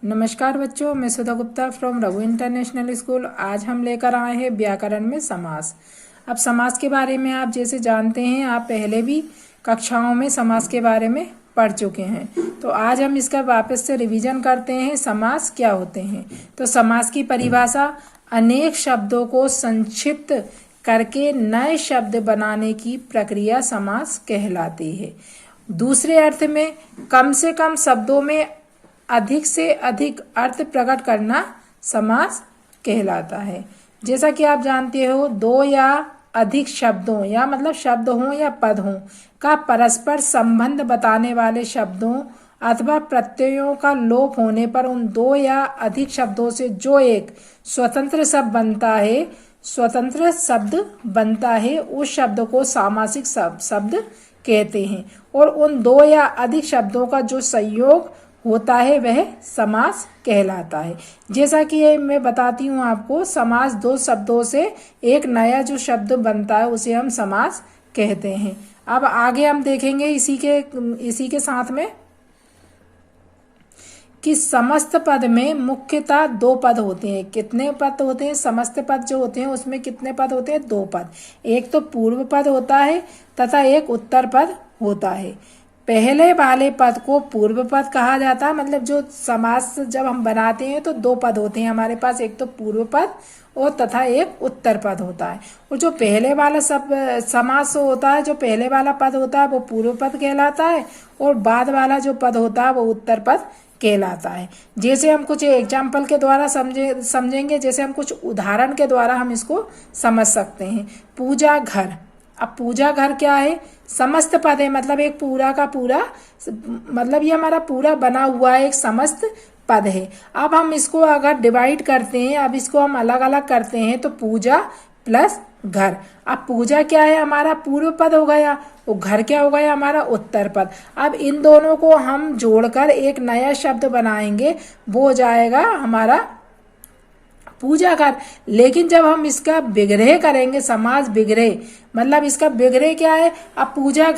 नमस्कार बच्चों, मैं Sudha Gupta from Raghu international school. आज हम लेकर आए हैं व्याकरण में समास। अब समास के बारे में आप जैसे जानते हैं, आप पहले भी कक्षाओं में समास के बारे में पढ़ चुके हैं, तो आज हम इसका वापस से रिवीजन करते हैं। समास क्या होते हैं? तो समास की परिभाषा अनेक शब्दों को संक्षिप्त करके नए शब्द बनाने की प्रक्रिया समास कहलाती है। दूसरे अर्थ में कम से कम शब्दों में अधिक से अधिक अर्थ प्रकट करना समास कहलाता है। जैसा कि आप जानते हो, दो या अधिक शब्दों या मतलब शब्द हों या पद हों का परस्पर संबंध बताने वाले शब्दों अथवा प्रत्ययों का लोप होने पर उन दो या अधिक शब्दों से जो एक स्वतंत्र शब्द बनता है उस शब्द को सामासिक शब्द कहते हैं, और उन दो या अधिक शब्दों का जो संयोग होता है वह समास कहलाता है। जैसा कि ये मैं बताती हूँ आपको, समास दो शब्दों से एक नया जो शब्द बनता है उसे हम समास कहते हैं। अब आगे हम देखेंगे इसी के साथ में कि समस्त पद में मुख्यतः दो पद होते हैं। कितने पद होते हैं? समस्त पद जो होते हैं उसमें कितने पद होते हैं? दो पद। एक तो पूर्व पद होता है तथा एक उत्तर पद होता है। पहले वाले पद को पूर्व पद कहा जाता है। मतलब जो समास जब हम बनाते हैं तो दो पद होते हैं हमारे पास, एक तो पूर्व पद और तथा एक उत्तर पद होता है। और जो पहले वाला समास होता है, जो पहले वाला पद होता है वो पूर्व पद कहलाता है, और बाद वाला जो पद होता है वो उत्तर पद कहलाता है। जैसे हम कुछ एग्जाम्पल के द्वारा समझेंगे, जैसे हम कुछ उदाहरण के द्वारा हम इसको समझ सकते हैं। पूजा घर। अब पूजा घर क्या है? समस्त पद है, मतलब एक पूरा का पूरा, मतलब ये हमारा पूरा बना हुआ एक समस्त पद है। अब हम इसको अगर डिवाइड करते हैं, अब इसको हम अलग अलग करते हैं, तो पूजा प्लस घर। अब पूजा क्या है? हमारा पूर्व पद हो गया, वो घर क्या हो गया? हमारा उत्तर पद। अब इन दोनों को हम जोड़कर एक नया शब्द बनाएंगे, वो हो जाएगा हमारा पूजा घर। लेकिन जब हम इसका विग्रह करेंगे, समास विग्रह, मतलब इसका विग्रह क्या है? अब पूजा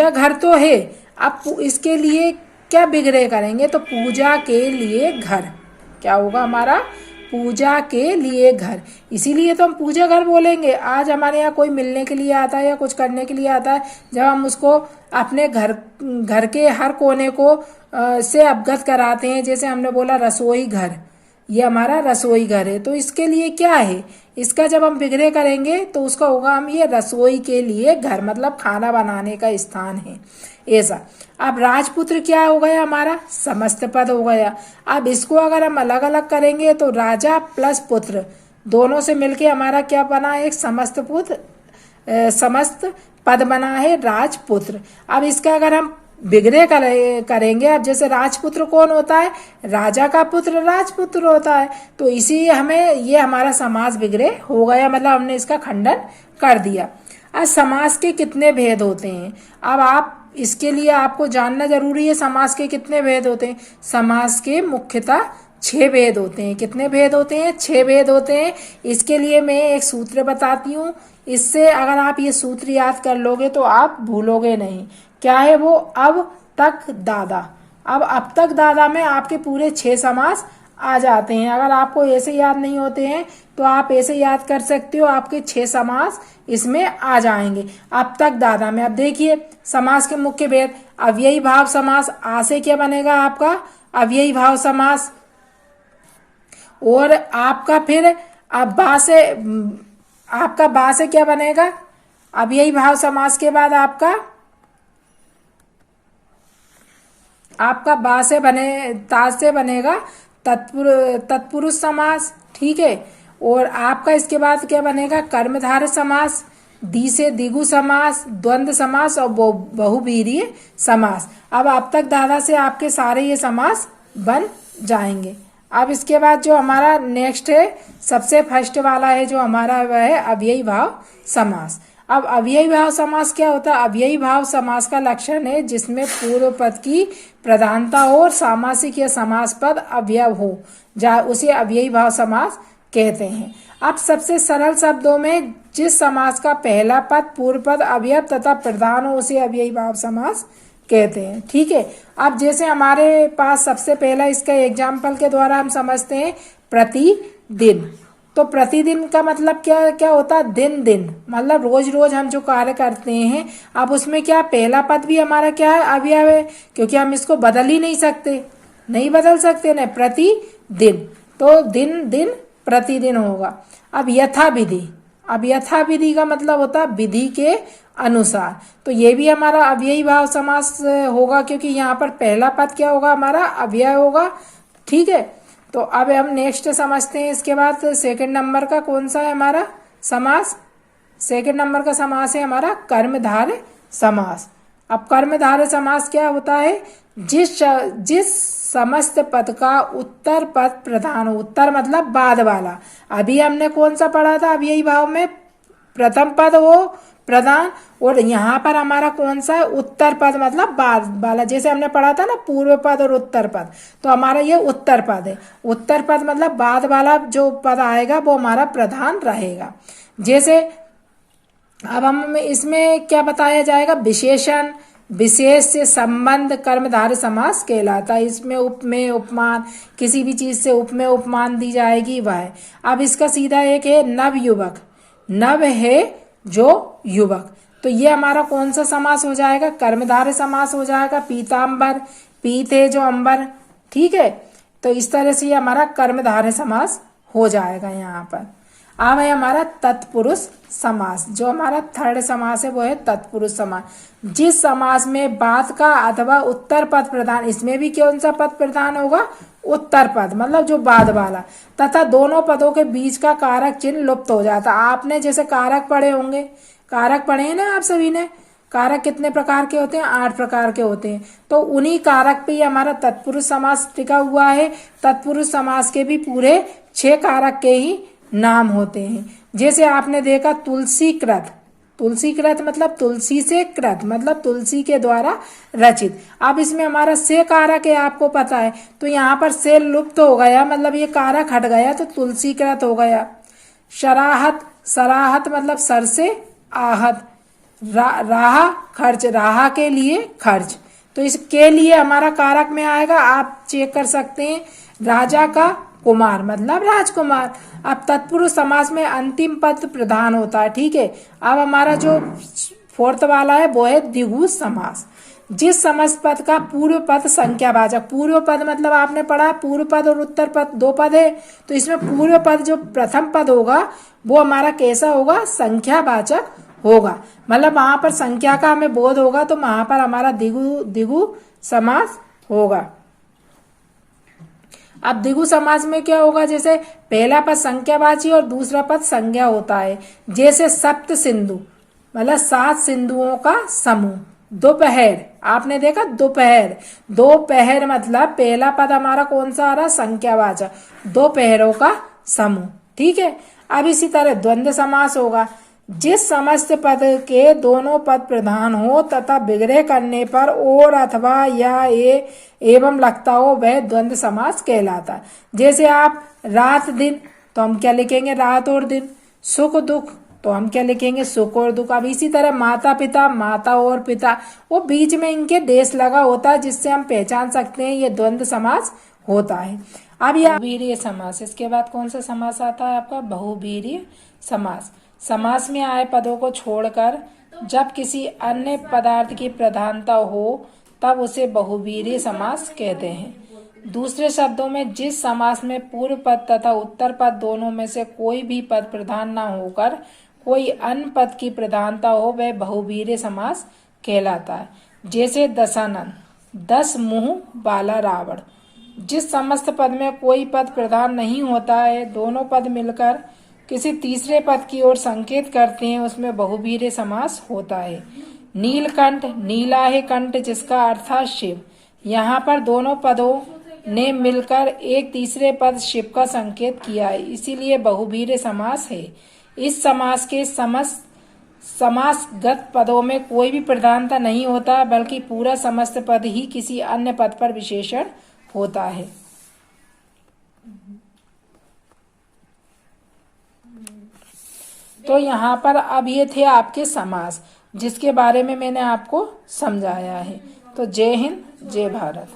घर तो है, अब इसके लिए क्या विग्रह करेंगे? तो पूजा के लिए घर क्या होगा हमारा? पूजा के लिए घर। इसीलिए तो हम पूजा घर बोलेंगे। आज हमारे यहाँ कोई मिलने के लिए आता है या कुछ करने के लिए आता है, जब हम उसको अपने घर के हर कोने को से अवगत कराते हैं, जैसे हमने बोला रसोई घर, ये हमारा रसोई घर है, तो इसके लिए क्या है? इसका जब हम विग्रह करेंगे तो उसका होगा हम ये रसोई के लिए घर, मतलब खाना बनाने का स्थान है ऐसा। अब राजपुत्र क्या हो गया? हमारा समस्त पद हो गया। अब इसको अगर हम अलग अलग करेंगे तो राजा प्लस पुत्र दोनों से मिलके हमारा क्या बना? एक समस्त पद बना है राजपुत्र। अब इसका अगर हम विग्रह करेंगे, अब जैसे राजपुत्र कौन होता है? राजा का पुत्र राजपुत्र होता है, तो इसी हमें ये हमारा समास विग्रह हो गया, मतलब हमने इसका खंडन कर दिया। अब समास के कितने भेद होते हैं? अब आप इसके लिए आपको जानना जरूरी है समास के कितने भेद होते हैं। समास के मुख्यतः 6 भेद होते हैं। कितने भेद होते हैं? 6 भेद होते हैं। इसके लिए मैं एक सूत्र बताती हूँ, इससे अगर आप ये सूत्र याद कर लोगे तो आप भूलोगे नहीं। क्या है वो? अब तक दादा। अब तक दादा में आपके पूरे 6 समास आ जाते हैं। अगर आपको ऐसे याद नहीं होते हैं तो आप ऐसे याद कर सकते हो, आपके 6 समास इसमें आ जाएंगे अब तक दादा में। अब देखिए समास के मुख्य भेद। अव्ययी भाव समास, आ से क्या बनेगा आपका? अव्ययी भाव समास। और आपका फिर अब बा से क्या बनेगा? अव्ययी भाव समास के बाद आपका बा से ता से बनेगा तत्पुरुष समास, ठीक है। और आपका इसके बाद क्या बनेगा? कर्मधारय समास, दी से दिगु समास, द्वंद्व समास और बहुव्रीहि समास। अब तक दादा से आपके सारे ये समास बन जाएंगे। अब इसके बाद जो हमारा नेक्स्ट है, सबसे फर्स्ट वाला है जो हमारा, वह है अव्ययी भाव समास। अब अव्ययी भाव समास क्या होता है? अव्ययी भाव समास का लक्षण है जिसमें पूर्व पद की प्रधानता हो और सामासिक या समास पद अवयव हो, उसे अव्ययी भाव समास कहते हैं। अब सबसे सरल शब्दों में जिस समास का पहला पद, पूर्व पद, अवयव तथा प्रधान हो उसे अव्ययी भाव समास कहते हैं। ठीक है, अब जैसे हमारे पास सबसे पहला इसका एग्जाम्पल के द्वारा हम समझते हैं प्रतिदिन। तो प्रतिदिन का मतलब क्या क्या होता है, दिन दिन, मतलब रोज रोज हम जो कार्य करते हैं। अब उसमें क्या पहला पद भी हमारा क्या है, अवयव है, क्योंकि हम इसको बदल ही नहीं सकते, नहीं बदल सकते ना, प्रतिदिन। तो दिन दिन प्रतिदिन होगा। अब यथाविधि, अब यथाविधि का मतलब होता है विधि के अनुसार। तो ये भी हमारा अव्ययी भाव समास होगा, क्योंकि यहाँ पर पहला पद क्या होगा, हमारा अव्यय होगा। ठीक है, तो अब हम नेक्स्ट समझते हैं। इसके बाद सेकंड नंबर का कौन सा है हमारा समास, सेकंड नंबर का समास है हमारा कर्मधारय समास। अब कर्मधारय समास क्या होता है, जिस समस्त पद का उत्तर पद प्रधान हो, उत्तर मतलब बाद वाला। अभी हमने कौन सा पढ़ा था, अव्ययी भाव में प्रथम पद हो प्रधान, और यहाँ पर हमारा कौन सा है, उत्तर पद मतलब बाद वाला। जैसे हमने पढ़ा था ना पूर्व पद और उत्तर पद, तो हमारा ये उत्तर पद है। उत्तर पद मतलब बाद वाला जो पद आएगा वो हमारा प्रधान रहेगा। जैसे अब हम इसमें क्या बताया जाएगा, विशेषण, विशेष से संबंध कर्मधारय समास कहलाता है। इसमें उपमेय उपमान, किसी भी चीज से उपमेय उपमान दी जाएगी वह है। अब इसका सीधा एक है नवयुवक, नव है जो युवक, तो ये हमारा कौन सा समास हो जाएगा, कर्मधारय समास हो जाएगा। पीतांबर, पीत है जो अंबर। ठीक है, तो इस तरह से ये हमारा कर्मधारय समास हो जाएगा यहाँ पर। अब है हमारा तत्पुरुष समास, जो हमारा थर्ड समास है वो है तत्पुरुष समास। जिस समास में बाद का अथवा उत्तर पद प्रधान, इसमें भी कौन सा पद प्रधान होगा, उत्तर पद मतलब जो बाद वाला, तथा दोनों पदों के बीच का कारक चिन्ह लुप्त हो जाता। आपने जैसे कारक पढ़े होंगे, कारक पढ़े हैं ना आप सभी ने, कारक कितने प्रकार के होते हैं, 8 प्रकार के होते हैं। तो उन्हीं कारक पे ही हमारा तत्पुरुष समास टिका हुआ है। तत्पुरुष समास के भी पूरे 6 कारक के ही नाम होते हैं। जैसे आपने देखा तुलसी कृत, तुलसी कृत मतलब तुलसी से कृत मतलब तुलसी के द्वारा रचित। अब इसमें हमारा से कारक है, आपको पता है, तो यहाँ पर से लुप्त हो गया, मतलब ये कारक हट गया तो तुलसी कृत हो गया। शराहत, सराहत मतलब सर से आहत। राह खर्च, राह के लिए खर्च, तो इसके लिए हमारा कारक में आएगा, आप चेक कर सकते हैं, राजा का कुमार मतलब राजकुमार। अब तत्पुरुष समास में अंतिम पद प्रधान होता है। ठीक है, अब हमारा जो फोर्थ वाला है वो है द्विगु समास। जिस समस्त पद का पूर्व पद संख्यावाचक, पूर्व पद मतलब आपने पढ़ा पूर्व पद और उत्तर पद 2 पद है, तो इसमें पूर्व पद जो प्रथम पद होगा वो हमारा कैसा होगा, संख्यावाचक होगा। मतलब वहां पर संख्या का हमें बोध होगा, तो वहां पर हमारा द्विगु समास होगा। अब द्विगु समास में क्या होगा, जैसे पहला पद संख्यावाची और दूसरा पद संज्ञा होता है। जैसे सप्त सिंधु मतलब 7 सिंधुओं का समूह। दोपहर, आपने देखा दोपहर, दोपहर मतलब पहला पद हमारा कौन सा आ रहा, संख्यावाचक, दोपहरों का समूह। ठीक है, अब इसी तरह द्वंद्व समास होगा। जिस समस्त पद के दोनों पद प्रधान हो तथा विग्रह करने पर और अथवा या एवं लगता हो वह द्वंद्व समास कहलाता है। जैसे आप रात दिन, तो हम क्या लिखेंगे, रात और दिन। सुख दुख, तो हम क्या लिखेंगे, सुख और दुख। अब इसी तरह माता पिता, माता और पिता, वो बीच में इनके देश लगा होता है, जिससे हम पहचान सकते हैं ये द्वंद्व समास होता है। अब यह बहुवीर्य समास, इसके बाद कौन सा समास आता है आपका, बहुवीर्य समास। समास में आए पदों को छोड़कर जब किसी अन्य पदार्थ की प्रधानता हो तब उसे बहुवीर्य समास कहते हैं। दूसरे शब्दों में जिस समास में पूर्व पद तथा उत्तर पद दोनों में से कोई भी पद प्रधान न होकर कोई अन्य पद की प्रधानता हो वह बहुवीर्य समास कहलाता है। जैसे दशानन, 10 मुंह वाला रावण। जिस समस्त पद में कोई पद प्रधान नहीं होता है, दोनों पद मिलकर किसी तीसरे पद की ओर संकेत करते हैं, उसमें बहुवीर्य समास होता है। नीलकंठ, नीला है कंठ जिसका अर्थ है शिव। यहाँ पर दोनों पदों ने मिलकर एक तीसरे पद शिव का संकेत किया है, इसीलिए बहुवीर्य समास है। इस समास के समासगत पदों में कोई भी प्रधानता नहीं होता, बल्कि पूरा समस्त पद ही किसी अन्य पद पर विशेषण होता है। तो यहाँ पर अब ये थे आपके समास। जिसके बारे में मैंने आपको समझाया है। तो जय हिंद, जय भारत।